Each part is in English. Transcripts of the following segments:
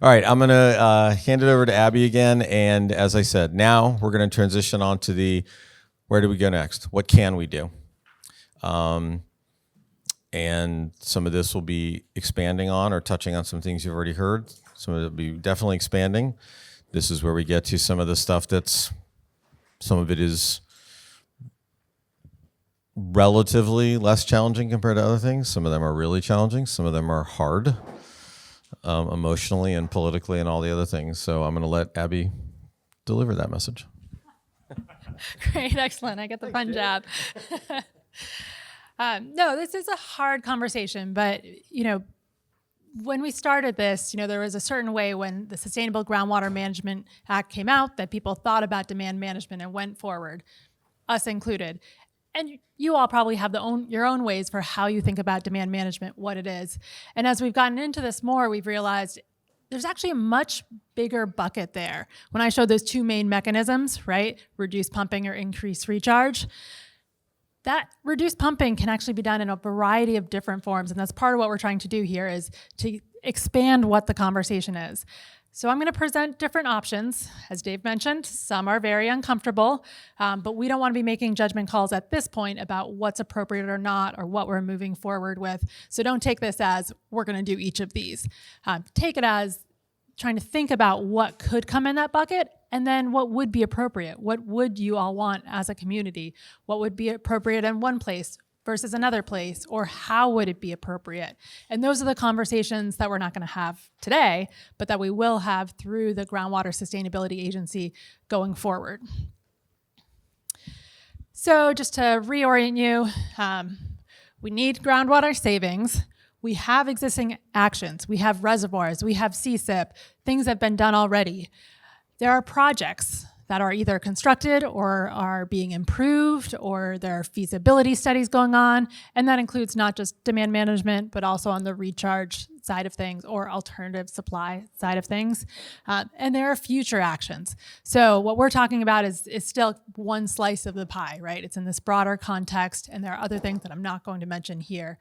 All right, I'm going to hand it over to Abby again. And as I said, now we're going to transition on to where do we go next? What can we do? And some of this will be expanding on or touching on some things you've already heard. Some of it will be definitely expanding. This is where we get to some of the stuff some of it is relatively less challenging compared to other things. Some of them are really challenging. Some of them are hard, emotionally and politically and all the other things. So I'm going to let Abby deliver that message. Great, excellent. I get the fun job. No, this is a hard conversation, but, when we started this, there was a certain way when the Sustainable Groundwater Management Act came out that people thought about demand management and went forward, us included. And you all probably have your own ways for how you think about demand management, what it is. And as we've gotten into this more, we've realized there's actually a much bigger bucket there. When I showed those two main mechanisms, right, reduce pumping or increase recharge, that reduced pumping can actually be done in a variety of different forms. And that's part of what we're trying to do here is to expand what the conversation is. So I'm going to present different options. As Dave mentioned, some are very uncomfortable, but we don't want to be making judgment calls at this point about what's appropriate or not, or what we're moving forward with. So don't take this as we're going to do each of these. Take it as trying to think about what could come in that bucket, and then what would be appropriate. What would you all want as a community? What would be appropriate in one place versus another place, or how would it be appropriate? And those are the conversations that we're not going to have today, but that we will have through the Groundwater Sustainability Agency going forward. So just to reorient you, we need groundwater savings. We have existing actions. We have reservoirs. We have CSIP, things that have been done already. There are projects that are either constructed or are being improved, or there are feasibility studies going on. And that includes not just demand management, but also on the recharge side of things or alternative supply side of things. And there are future actions. So what we're talking about is still one slice of the pie, right? It's in this broader context, and there are other things that I'm not going to mention here.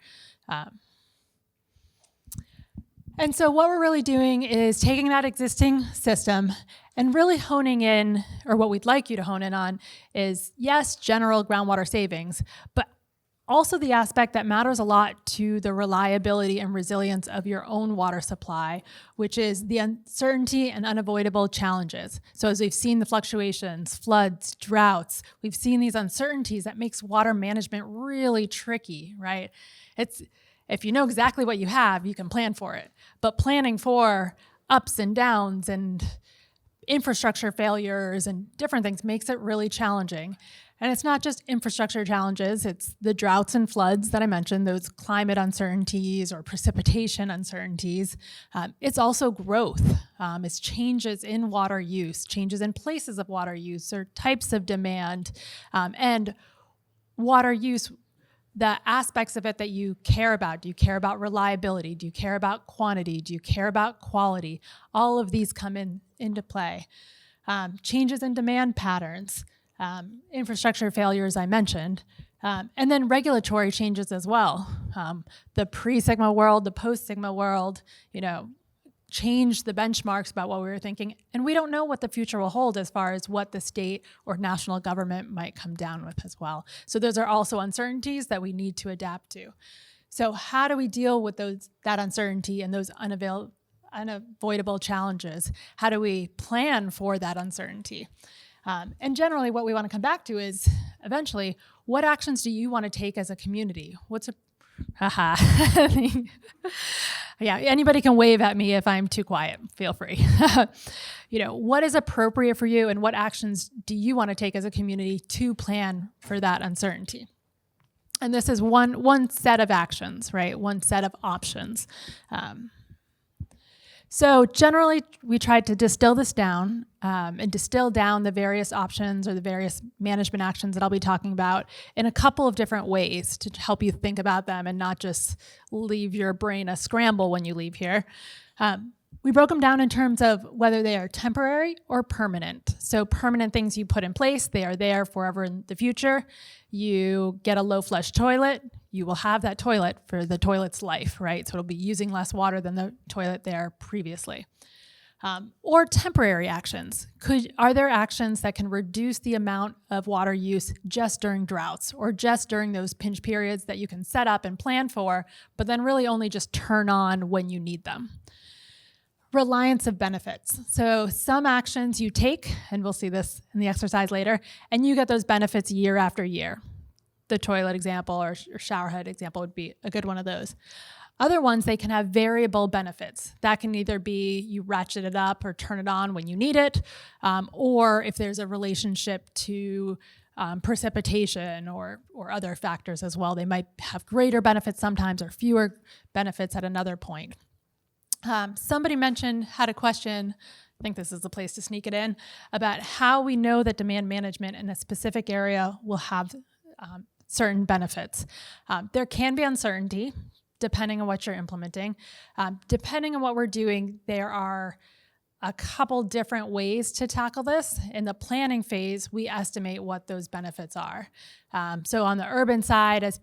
And so what we're really doing is taking that existing system and really honing in, or what we'd like you to hone in on, is yes, general groundwater savings, but also the aspect that matters a lot to the reliability and resilience of your own water supply, which is the uncertainty and unavoidable challenges. So as we've seen the fluctuations, floods, droughts, we've seen these uncertainties that makes water management really tricky, right? If you know exactly what you have, you can plan for it. But planning for ups and downs and infrastructure failures and different things makes it really challenging. And it's not just infrastructure challenges, it's the droughts and floods that I mentioned, those climate uncertainties or precipitation uncertainties. It's also growth. It's changes in water use, changes in places of water use or types of demand, and water use, the aspects of it that you care about. Do you care about reliability? Do you care about quantity? Do you care about quality? All of these come into play. Changes in demand patterns, infrastructure failures I mentioned, and then regulatory changes as well. The pre-Sigma world, the post-Sigma world, change the benchmarks about what we were thinking. And we don't know what the future will hold as far as what the state or national government might come down with as well. So those are also uncertainties that we need to adapt to. So how do we deal with that uncertainty and those unavoidable challenges? How do we plan for that uncertainty? And generally what we want to come back to is eventually, what actions do you want to take as a community? Yeah, anybody can wave at me if I'm too quiet. Feel free. What is appropriate for you, and what actions do you want to take as a community to plan for that uncertainty? And this is one set of actions, right? One set of options. So generally, we tried to distill this down and distill down the various options or the various management actions that I'll be talking about in a couple of different ways to help you think about them and not just leave your brain a scramble when you leave here. We broke them down in terms of whether they are temporary or permanent. So permanent things you put in place, they are there forever in the future. You get a low flush toilet, you will have that toilet for the toilet's life, right? So it'll be using less water than the toilet there previously. Or temporary actions. Are there actions that can reduce the amount of water use just during droughts or just during those pinch periods that you can set up and plan for, but then really only just turn on when you need them? Reliance of benefits. So some actions you take, and we'll see this in the exercise later, and you get those benefits year after year. The toilet example or shower head example would be a good one of those. Other ones, they can have variable benefits. That can either be you ratchet it up or turn it on when you need it, or if there's a relationship to precipitation or other factors as well. They might have greater benefits sometimes or fewer benefits at another point. Somebody had a question, I think this is the place to sneak it in, about how we know that demand management in a specific area will have certain benefits. There can be uncertainty depending on what you're implementing. Depending on what we're doing, there are a couple different ways to tackle this. In the planning phase, we estimate what those benefits are. So on the urban side, as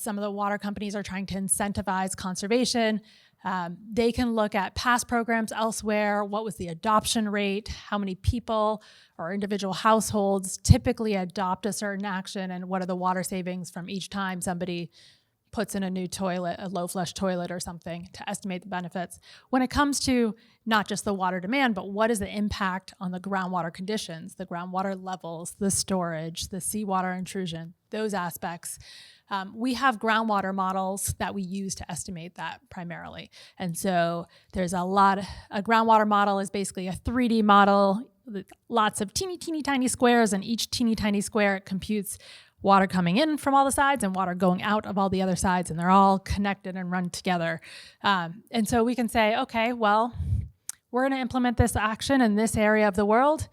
some of the water companies are trying to incentivize conservation, they can look at past programs elsewhere. What was the adoption rate? How many people or individual households typically adopt a certain action? And what are the water savings from each time somebody puts in a new toilet, a low flush toilet or something, to estimate the benefits? When it comes to not just the water demand, but what is the impact on the groundwater conditions, the groundwater levels, the storage, the seawater intrusion, those aspects. We have groundwater models that we use to estimate that primarily. And so there's a groundwater model is basically a 3D model with lots of teeny tiny squares, and each teeny tiny square computes water coming in from all the sides and water going out of all the other sides, and they're all connected and run together. And so we can say, okay, well, we're going to implement this action in this area of the world.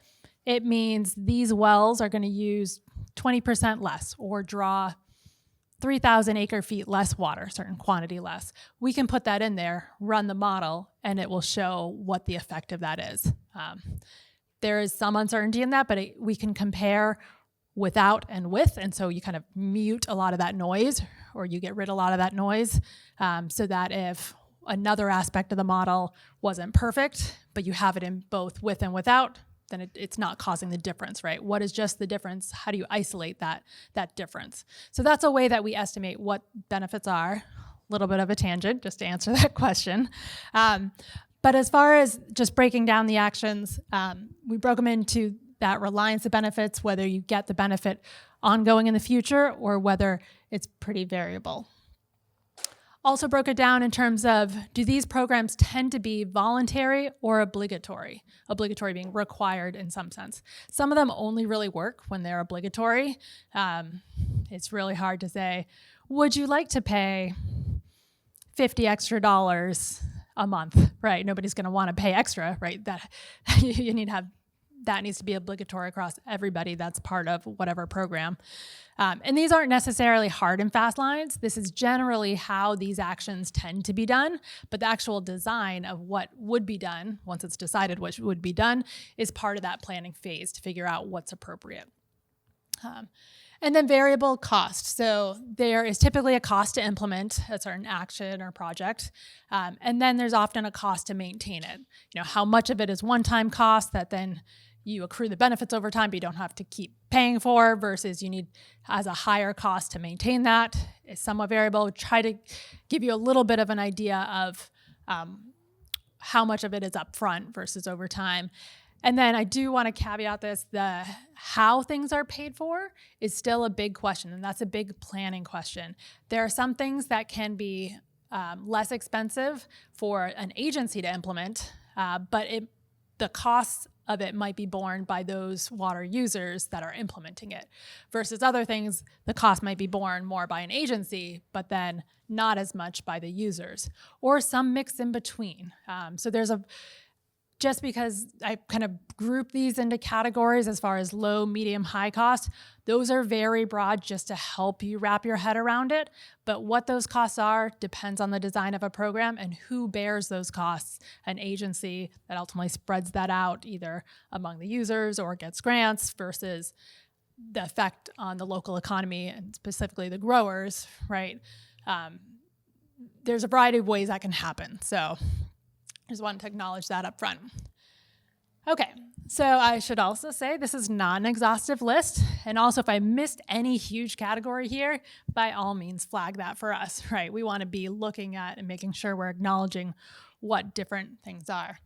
It means these wells are going to use 20% less or draw 3,000 acre feet less water, certain quantity less. We can put that in there, run the model, and it will show what the effect of that is. There is some uncertainty in that, but we can compare without and with, and so you kind of mute a lot of that noise, or you get rid of a lot of that noise, so that if another aspect of the model wasn't perfect, but you have it in both with and without, then it's not causing the difference, right? What is just the difference? How do you isolate that difference? So that's a way that we estimate what benefits are. A little bit of a tangent just to answer that question. But as far as just breaking down the actions, we broke them into that reliance of benefits, whether you get the benefit ongoing in the future or whether it's pretty variable. Also broke it down in terms of, do these programs tend to be voluntary or obligatory? Obligatory being required in some sense. Some of them only really work when they're obligatory. It's really hard to say, would you like to pay $50 extra a month, right? Nobody's going to want to pay extra, right? That you need to have, that needs to be obligatory across everybody that's part of whatever program. And these aren't necessarily hard and fast lines. This is generally how these actions tend to be done, but the actual design of what would be done, once it's decided what would be done, is part of that planning phase to figure out what's appropriate. And then variable cost. So there is typically a cost to implement a certain action or project. And then there's often a cost to maintain it. How much of it is one-time cost that then you accrue the benefits over time, but you don't have to keep paying for, versus you need as a higher cost to maintain that. It's somewhat variable. Try to give you a little bit of an idea of how much of it is upfront versus over time. And then I do want to caveat this, the how things are paid for is still a big question, and that's a big planning question. There are some things that can be less expensive for an agency to implement, but the costs of it might be borne by those water users that are implementing it, versus other things, the cost might be borne more by an agency, but then not as much by the users, or some mix in between. So just because I kind of group these into categories as far as low, medium, high cost, those are very broad just to help you wrap your head around it. But what those costs are depends on the design of a program and who bears those costs. An agency that ultimately spreads that out either among the users or gets grants, versus the effect on the local economy and specifically the growers, right? There's a variety of ways that can happen. So Just wanted to acknowledge that up front. Okay, so I should also say this is not an exhaustive list. And also, if I missed any huge category here, by all means flag that for us, right? We want to be looking at and making sure we're acknowledging what different things are.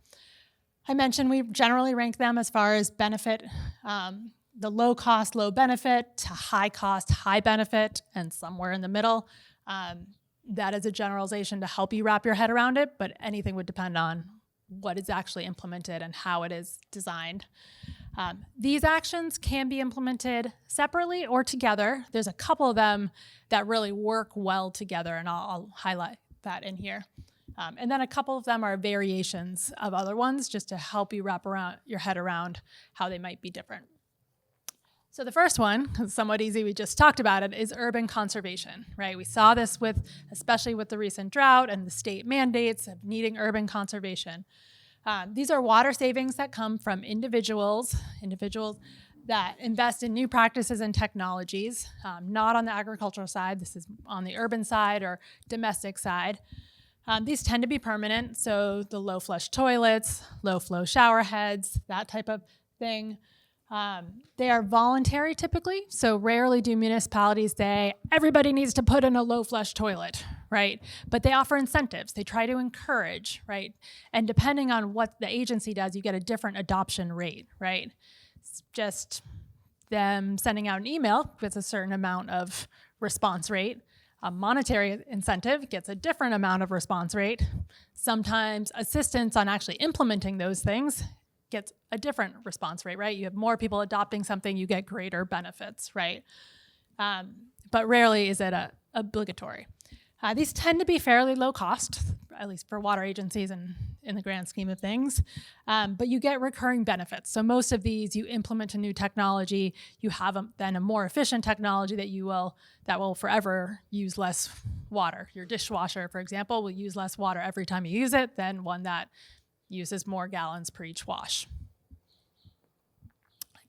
I mentioned we generally rank them as far as benefit, the low cost, low benefit to high cost, high benefit, and somewhere in the middle. That is a generalization to help you wrap your head around it, but anything would depend on what is actually implemented and how it is designed. These actions can be implemented separately or together. There's a couple of them that really work well together, and I'll highlight that in here. And then a couple of them are variations of other ones just to help you wrap around your head around how they might be different. So the first one, because it's somewhat easy, we just talked about it, is urban conservation, right? We saw this especially with the recent drought and the state mandates of needing urban conservation. These are water savings that come from individuals that invest in new practices and technologies, not on the agricultural side. This is on the urban side or domestic side. These tend to be permanent, so the low flush toilets, low flow shower heads, that type of thing. They are voluntary typically, so rarely do municipalities say, everybody needs to put in a low flush toilet, right? But they offer incentives. They try to encourage, right? And depending on what the agency does, you get a different adoption rate, right? It's just them sending out an email with a certain amount of response rate. A monetary incentive gets a different amount of response rate. Sometimes assistance on actually implementing those things gets a different response rate, right? You have more people adopting something, you get greater benefits, right? But rarely is it obligatory. These tend to be fairly low cost, at least for water agencies and in the grand scheme of things, but you get recurring benefits. So most of these, you implement a new technology, you have then a more efficient technology that will forever use less water. Your dishwasher, for example, will use less water every time you use it than one that uses more gallons per each wash.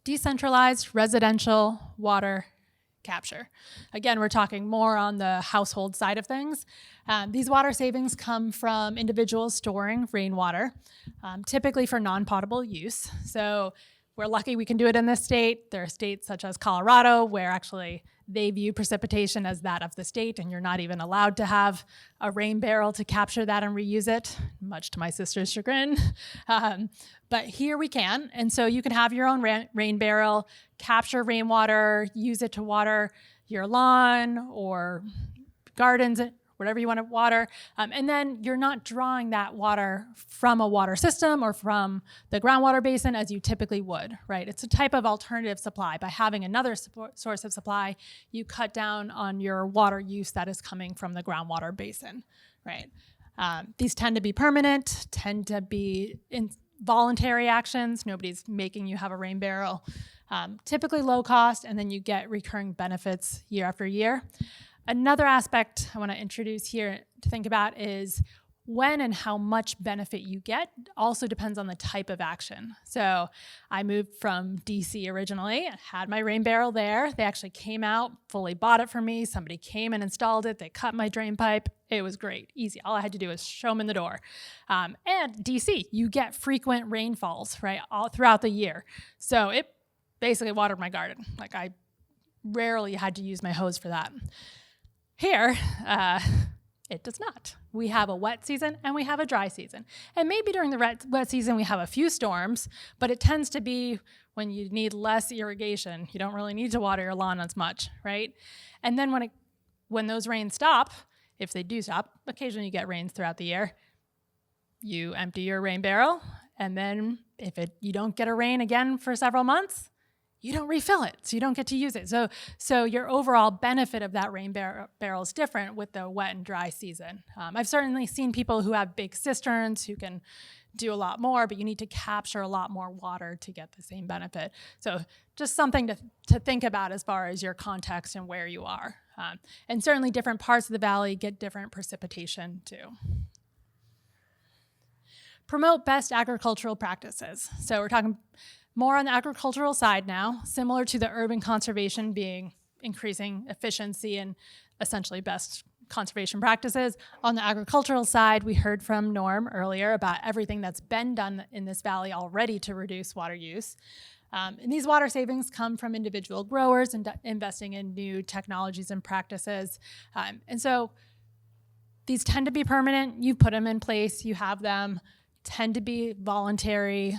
Decentralized residential water capture. Again, we're talking more on the household side of things. These water savings come from individuals storing rainwater, typically for non-potable use. So we're lucky we can do it in this state. There are states such as Colorado where actually they view precipitation as that of the state, and you're not even allowed to have a rain barrel to capture that and reuse it, much to my sister's chagrin. But here we can, and so you can have your own rain barrel, capture rainwater, use it to water your lawn or gardens, whatever you want to water, and then you're not drawing that water from a water system or from the groundwater basin as you typically would, right? It's a type of alternative supply. By having another source of supply, you cut down on your water use that is coming from the groundwater basin, right? These tend to be permanent, tend to be voluntary actions. Nobody's making you have a rain barrel. Typically low cost, and then you get recurring benefits year after year. Another aspect I want to introduce here to think about is when and how much benefit you get also depends on the type of action. So I moved from DC originally, had my rain barrel there. They actually came out, fully bought it for me. Somebody came and installed it. They cut my drain pipe. It was great, easy. All I had to do was show them in the door. And DC, you get frequent rainfalls, right, all throughout the year. So it basically watered my garden. Like I rarely had to use my hose for that. Here, it does not. We have a wet season and we have a dry season. And maybe during the wet season we have a few storms, but it tends to be when you need less irrigation. You don't really need to water your lawn as much, right? And then when those rains stop, if they do stop, occasionally you get rains throughout the year, you empty your rain barrel, and then if you don't get a rain again for several months, you don't refill it, so you don't get to use it. So your overall benefit of that rain barrel is different with the wet and dry season. I've certainly seen people who have big cisterns who can do a lot more, but you need to capture a lot more water to get the same benefit. So just something to think about as far as your context and where you are. And certainly different parts of the valley get different precipitation too. Promote best agricultural practices. So we're talking more on the agricultural side now, similar to the urban conservation being increasing efficiency and essentially best conservation practices. On the agricultural side, we heard from Norm earlier about everything that's been done in this valley already to reduce water use. And these water savings come from individual growers and investing in new technologies and practices. And so these tend to be permanent. You put them in place, you have them, tend to be voluntary,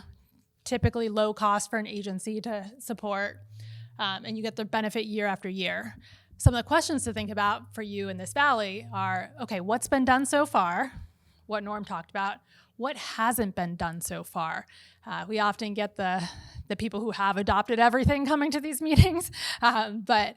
typically low cost for an agency to support, and you get the benefit year after year. Some of the questions to think about for you in this valley are, okay, what's been done so far? What Norm talked about. What hasn't been done so far? We often get the people who have adopted everything coming to these meetings, but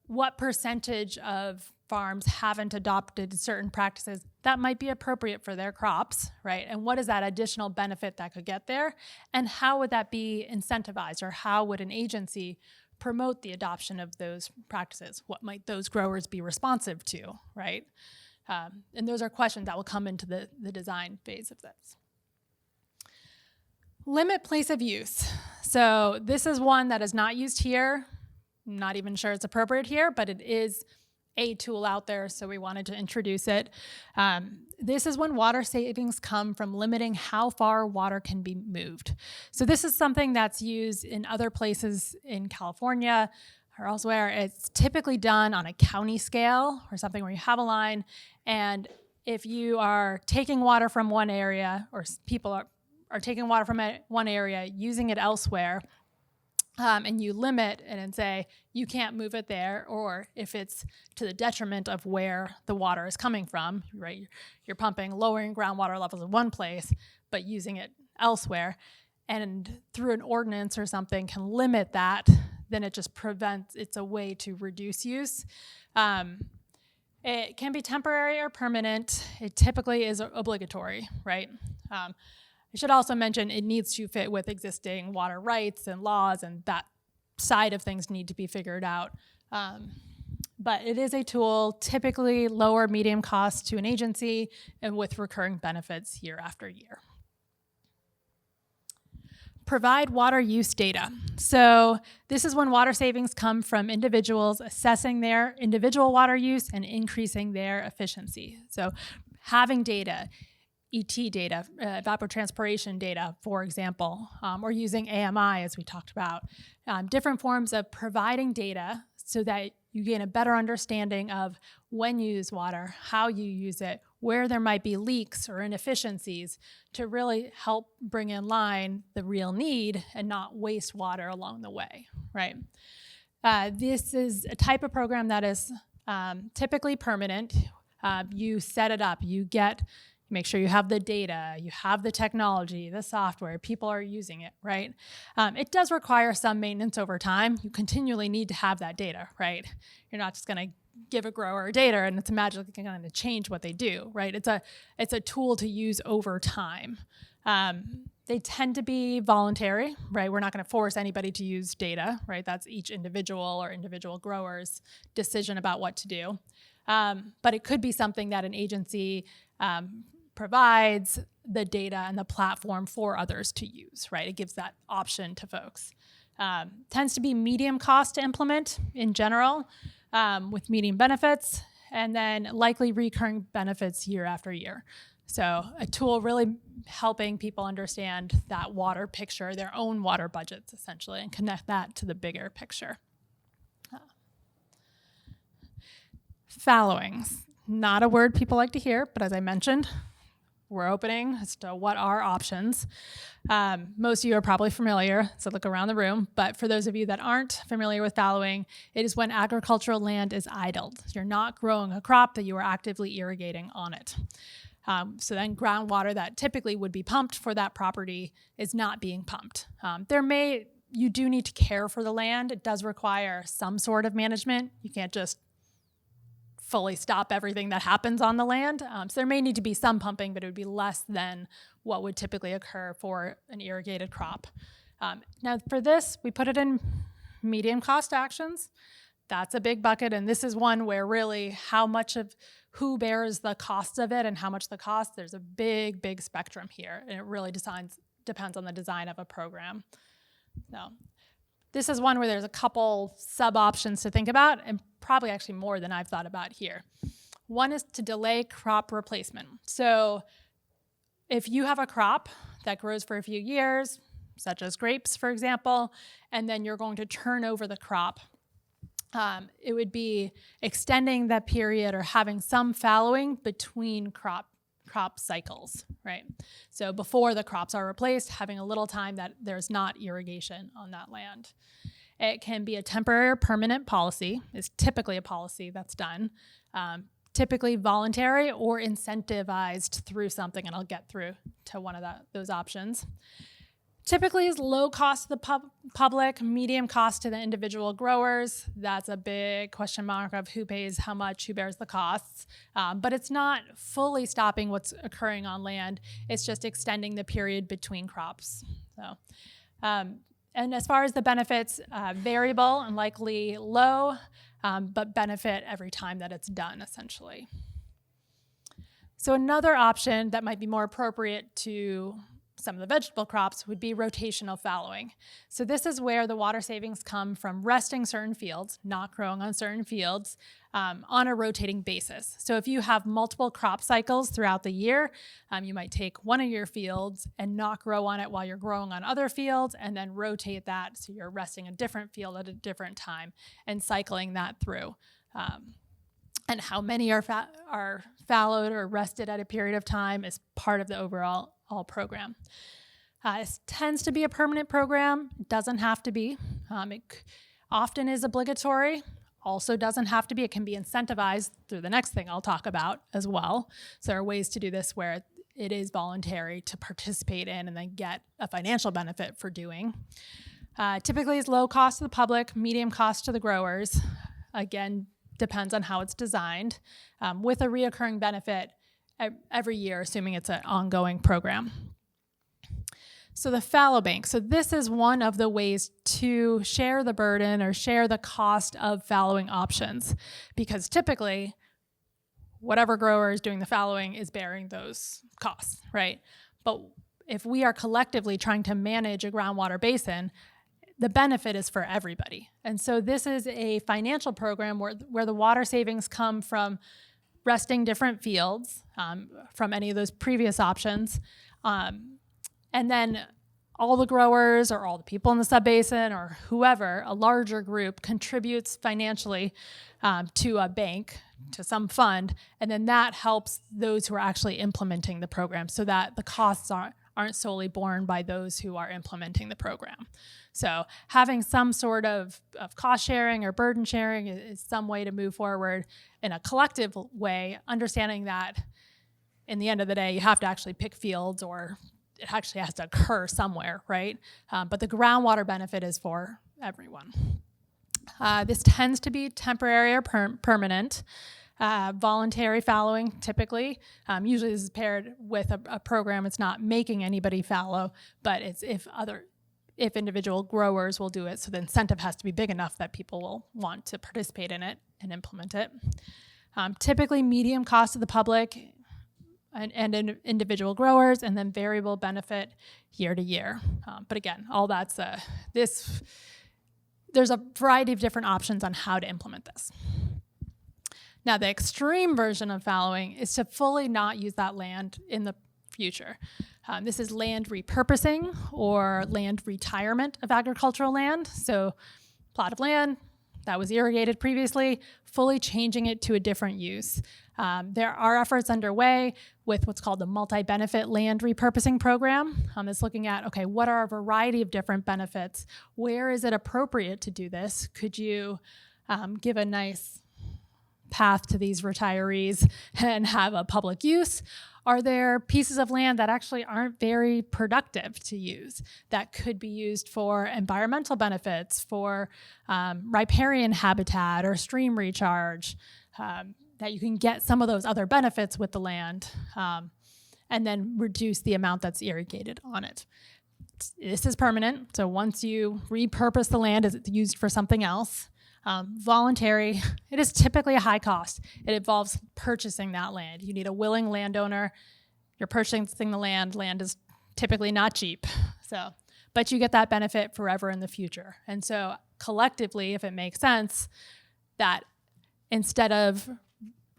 what percentage of farms haven't adopted certain practices that might be appropriate for their crops, right? And what is that additional benefit that could get there? And how would that be incentivized, or how would an agency promote the adoption of those practices? What might those growers be responsive to, right? And those are questions that will come into the design phase of this. Limit place of use. So this is one that is not used here. I'm not even sure it's appropriate here, but it is a tool out there, so we wanted to introduce it. This is when water savings come from limiting how far water can be moved. So this is something that's used in other places in California or elsewhere. It's typically done on a county scale or something where you have a line, and if you are taking water from one area, or people are taking water from one area, using it elsewhere, and you limit it and say you can't move it there, or if it's to the detriment of where the water is coming from, right? You're pumping, lowering groundwater levels in one place, but using it elsewhere, and through an ordinance or something can limit that, then it just prevents, it's a way to reduce use. It can be temporary or permanent. It typically is obligatory, right? I should also mention it needs to fit with existing water rights and laws, and that side of things need to be figured out. But it is a tool, typically lower, medium cost to an agency, and with recurring benefits year after year. Provide water use data. So this is when water savings come from individuals assessing their individual water use and increasing their efficiency. So having data, ET data, evapotranspiration data, for example, or using AMI, as we talked about, different forms of providing data so that you gain a better understanding of when you use water, how you use it, where there might be leaks or inefficiencies, to really help bring in line the real need and not waste water along the way, right? This is a type of program that is typically permanent. You set it up, make sure you have the data, you have the technology, the software, people are using it, right? It does require some maintenance over time. You continually need to have that data, right? You're not just gonna give a grower data and it's magically gonna change what they do, right? It's a tool to use over time. They tend to be voluntary, right? We're not gonna force anybody to use data, right? That's each individual or individual grower's decision about what to do. But it could be something that an agency provides the data and the platform for others to use, right? It gives that option to folks. Tends to be medium cost to implement in general, with medium benefits, and then likely recurring benefits year after year. So a tool really helping people understand that water picture, their own water budgets essentially, and connect that to the bigger picture. Fallowings, not a word people like to hear, but as I mentioned, we're opening as to what are options. Most of you are probably familiar, so look around the room, but for those of you that aren't familiar with fallowing, it is when agricultural land is idled. You're not growing a crop, that you are actively irrigating on it. So then groundwater that typically would be pumped for that property is not being pumped. You do need to care for the land. It does require some sort of management. You can't just fully stop everything that happens on the land. So there may need to be some pumping, but it would be less than what would typically occur for an irrigated crop. Now for this, we put it in medium cost actions. That's a big bucket, and this is one where really who bears the cost of it and how much the cost, there's a big, big spectrum here, and it really depends on the design of a program. So this is one where there's a couple sub-options to think about, and probably actually more than I've thought about here. One is to delay crop replacement. So if you have a crop that grows for a few years, such as grapes, for example, and then you're going to turn over the crop, it would be extending that period or having some fallowing between crop cycles, right? So before the crops are replaced, having a little time that there's not irrigation on that land. It can be a temporary or permanent policy. It's typically a policy that's done, typically voluntary or incentivized through something, and I'll get through to one of those options. Typically is low cost to the public, medium cost to the individual growers. That's a big question mark of who pays how much, who bears the costs. But it's not fully stopping what's occurring on land. It's just extending the period between crops. So, and as far as the benefits, variable and likely low, but benefit every time that it's done, essentially. So another option that might be more appropriate to some of the vegetable crops would be rotational fallowing. So this is where the water savings come from resting certain fields, not growing on certain fields, on a rotating basis. So if you have multiple crop cycles throughout the year, you might take one of your fields and not grow on it while you're growing on other fields, and then rotate that so you're resting a different field at a different time and cycling that through. And how many are fallowed or rested at a period of time is part of the overall program. It tends to be a permanent program. It doesn't have to be. It often is obligatory. Also doesn't have to be. It can be incentivized through the next thing I'll talk about as well. So there are ways to do this where it is voluntary to participate in and then get a financial benefit for doing. Typically it's low cost to the public, medium cost to the growers. Again, depends on how it's designed, with a reoccurring benefit every year, assuming it's an ongoing program. So the fallow bank. So this is one of the ways to share the burden or share the cost of fallowing options, because typically whatever grower is doing the fallowing is bearing those costs, right? But if we are collectively trying to manage a groundwater basin, the benefit is for everybody. And so this is a financial program where the water savings come from resting different fields from any of those previous options. And then all the growers or all the people in the subbasin or whoever, a larger group, contributes financially to a bank, to some fund, and then that helps those who are actually implementing the program so that the costs aren't solely borne by those who are implementing the program. So having some sort of cost sharing or burden sharing is some way to move forward in a collective way, understanding that in the end of the day, you have to actually pick fields, or it actually has to occur somewhere, right? But the groundwater benefit is for everyone. This tends to be temporary or permanent. Voluntary fallowing, typically. Usually this is paired with a program. It's not making anybody fallow, but it's if individual growers will do it, so the incentive has to be big enough that people will want to participate in it and implement it. Typically medium cost to the public and individual growers, and then variable benefit year to year. But again, all that's there's a variety of different options on how to implement this. Now, the extreme version of fallowing is to fully not use that land in the future. This is land repurposing or land retirement of agricultural land. So plot of land that was irrigated previously, fully changing it to a different use. There are efforts underway with what's called the multi-benefit land repurposing program. It's looking at, okay, what are a variety of different benefits? Where is it appropriate to do this? Could you give a nice path to these retirees and have a public use? Are there pieces of land that actually aren't very productive to use that could be used for environmental benefits, for riparian habitat or stream recharge, that you can get some of those other benefits with the land, and then reduce the amount that's irrigated on it? This is permanent, so once you repurpose the land, it's used for something else. Voluntary, it is typically a high cost. It involves purchasing that land. You need a willing landowner. You're purchasing the land. Land is typically not cheap. But you get that benefit forever in the future. And so collectively, if it makes sense, that instead of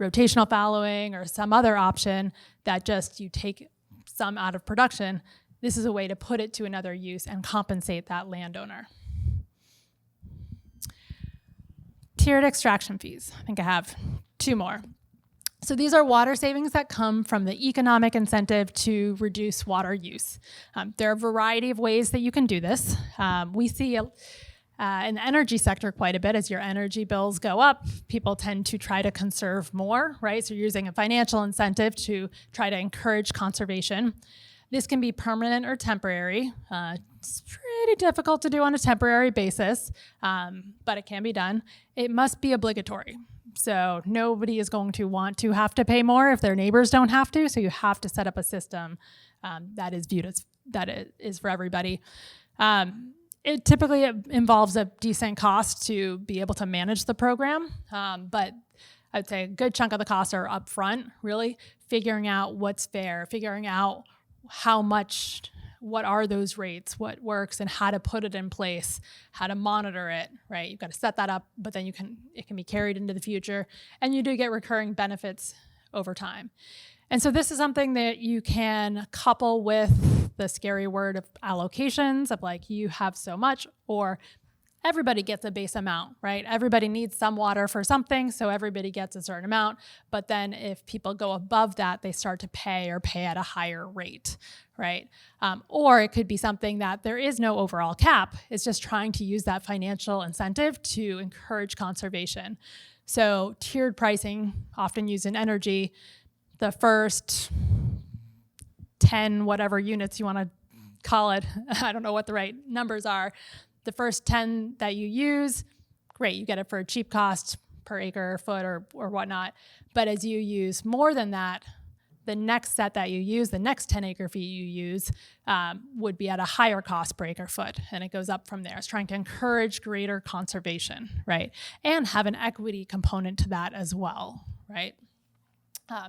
rotational fallowing or some other option that just you take some out of production. This is a way to put it to another use and compensate that landowner. Tiered extraction fees. I think I have 2 more. So these are water savings that come from the economic incentive to reduce water use. There are a variety of ways that you can do this. We see in the energy sector quite a bit. As your energy bills go up, people tend to try to conserve more, right? So you're using a financial incentive to try to encourage conservation. This can be permanent or temporary. It's pretty difficult to do on a temporary basis, but it can be done. It must be obligatory. So nobody is going to want to have to pay more if their neighbors don't have to. So you have to set up a system that is viewed as that it is for everybody. It typically involves a decent cost to be able to manage the program, but I'd say a good chunk of the costs are upfront, really figuring out what's fair, figuring out how much, what are those rates, what works, and how to put it in place, how to monitor it, right? You've got to set that up, but then it can be carried into the future, and you do get recurring benefits over time. And so this is something that you can couple with the scary word of allocations of like, you have so much, or everybody gets a base amount, right? Everybody needs some water for something, so everybody gets a certain amount. But then if people go above that, they start to pay at a higher rate, right? Or it could be something that there is no overall cap. It's just trying to use that financial incentive to encourage conservation. So tiered pricing, often used in energy, the first 10 whatever units you want to call it, I don't know what the right numbers are, the first 10 that you use, great, you get it for a cheap cost per acre, foot, or whatnot. But as you use more than that, the next set that you use, the next 10 acre feet you use, would be at a higher cost per acre foot, and it goes up from there. It's trying to encourage greater conservation, right? And have an equity component to that as well, right?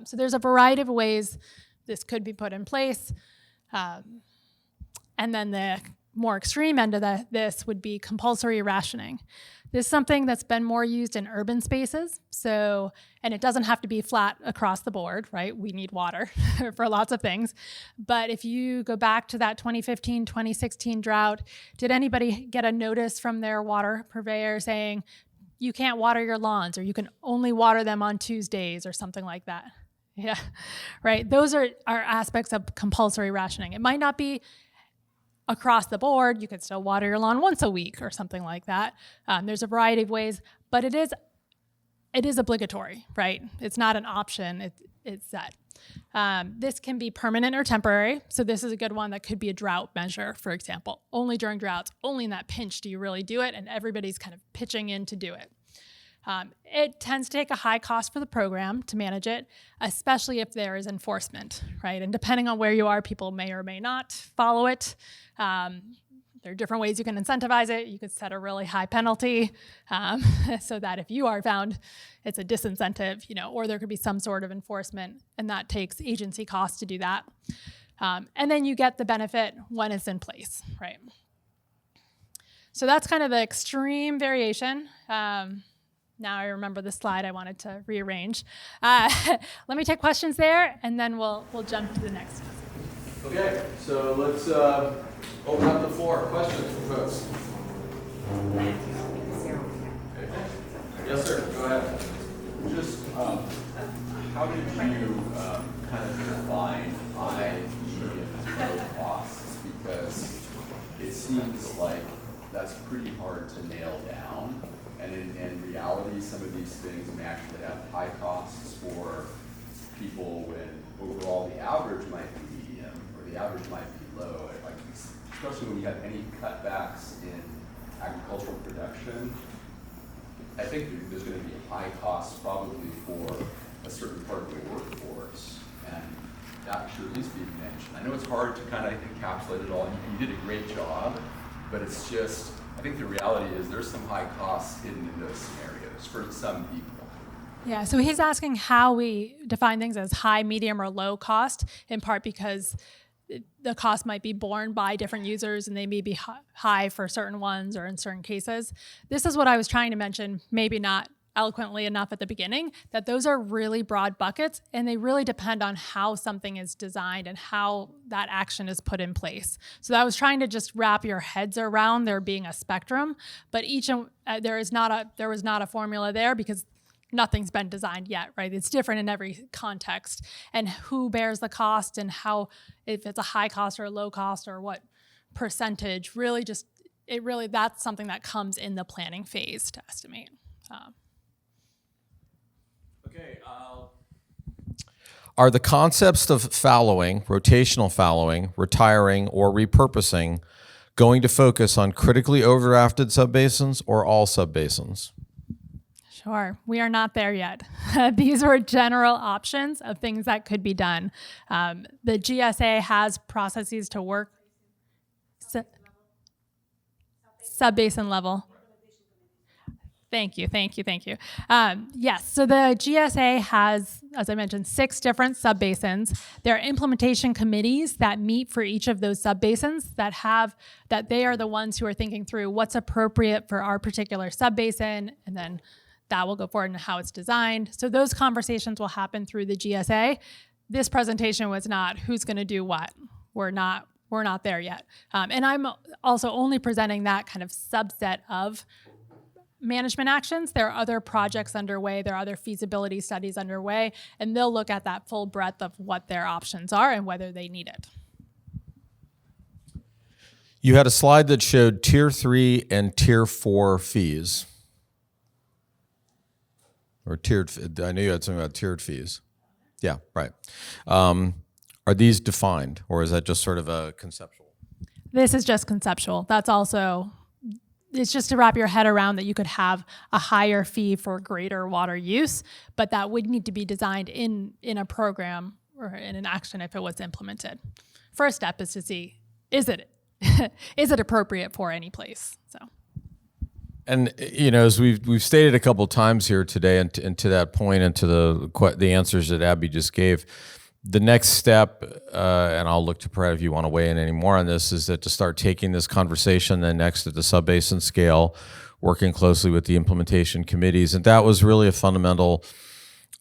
So there's a variety of ways this could be put in place. And then the more extreme end of this would be compulsory rationing. This is something that's been more used in urban spaces. So, and it doesn't have to be flat across the board, right? We need water for lots of things. But if you go back to that 2015, 2016 drought, did anybody get a notice from their water purveyor saying, you can't water your lawns, or you can only water them on Tuesdays, or something like that? Yeah, right? Those are aspects of compulsory rationing. It might not be across the board. You could still water your lawn once a week or something like that. There's a variety of ways, but it is obligatory, right? It's not an option, it's set. This can be permanent or temporary. So this is a good one that could be a drought measure, for example. Only during droughts, only in that pinch do you really do it, and everybody's kind of pitching in to do it. It tends to take a high cost for the program to manage it, especially if there is enforcement, right? And depending on where you are, people may or may not follow it. There are different ways you can incentivize it. You could set a really high penalty so that if you are found, it's a disincentive, or there could be some sort of enforcement, and that takes agency costs to do that. And then you get the benefit when it's in place, right? So that's kind of the extreme variation. Now I remember the slide I wanted to rearrange. Let me take questions there, and then we'll jump to the next. Okay, so let's open up the floor. Questions from folks? Okay. Yes, sir. Go ahead. Just how did you kind of define high, medium, and low costs? Because it seems like that's pretty hard to nail down. And in reality, some of these things may actually have high costs for people when overall the average might be medium or the average might be low. Like, especially when you have any cutbacks in agricultural production, I think there's going to be high costs probably for a certain part of the workforce, and that should at least be mentioned. I know it's hard to kind of encapsulate it all, and you did a great job, but it's just, I think the reality is there's some high costs hidden in those scenarios for some people. Yeah, so he's asking how we define things as high, medium, or low cost, in part because the cost might be borne by different users and they may be high for certain ones or in certain cases. This is what I was trying to mention, maybe not eloquently enough at the beginning, that those are really broad buckets and they really depend on how something is designed and how that action is put in place. So I was trying to just wrap your heads around there being a spectrum, but there was not a formula there because nothing's been designed yet, right? It's different in every context, and who bears the cost and how, if it's a high cost or a low cost or what percentage, that's something that comes in the planning phase to estimate. Okay. Are the concepts of fallowing, rotational fallowing, retiring, or repurposing going to focus on critically overdrafted subbasins or all subbasins? Sure, we are not there yet. These were general options of things that could be done. The GSA has processes to work subbasin level. Thank you. Yes, so the GSA has, as I mentioned, 6 different subbasins. There are implementation committees that meet for each of those subbasins that they are the ones who are thinking through what's appropriate for our particular subbasin, and then that will go forward in how it's designed. So those conversations will happen through the GSA. This presentation was not who's going to do what. We're not there yet. And I'm also only presenting that kind of subset of management actions. There are other projects underway. There are other feasibility studies underway, and they'll look at that full breadth of what their options are and whether they need it. You had a slide that showed Tier 3 and Tier 4 fees. Or tiered, I knew you had something about tiered fees. Yeah, right. Are these defined, or is that just sort of a conceptual? This is just conceptual. It's just to wrap your head around that you could have a higher fee for greater water use, but that would need to be designed in a program or in an action if it was implemented. First step is to see, is it appropriate for any place? So. And as we've stated a couple of times here today, and to that point, and to the answers that Abby just gave, the next step, and I'll look to Brad if you want to weigh in any more on this, is that to start taking this conversation then next at the subbasin scale, working closely with the implementation committees, and that was really a fundamental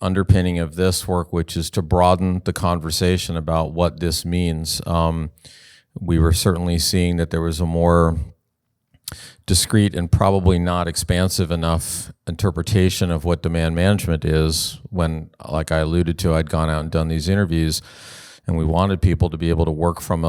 underpinning of this work, which is to broaden the conversation about what this means. We were certainly seeing that there was a more discrete and probably not expansive enough interpretation of what demand management is when, like I alluded to, I'd gone out and done these interviews, and we wanted people to be able to work from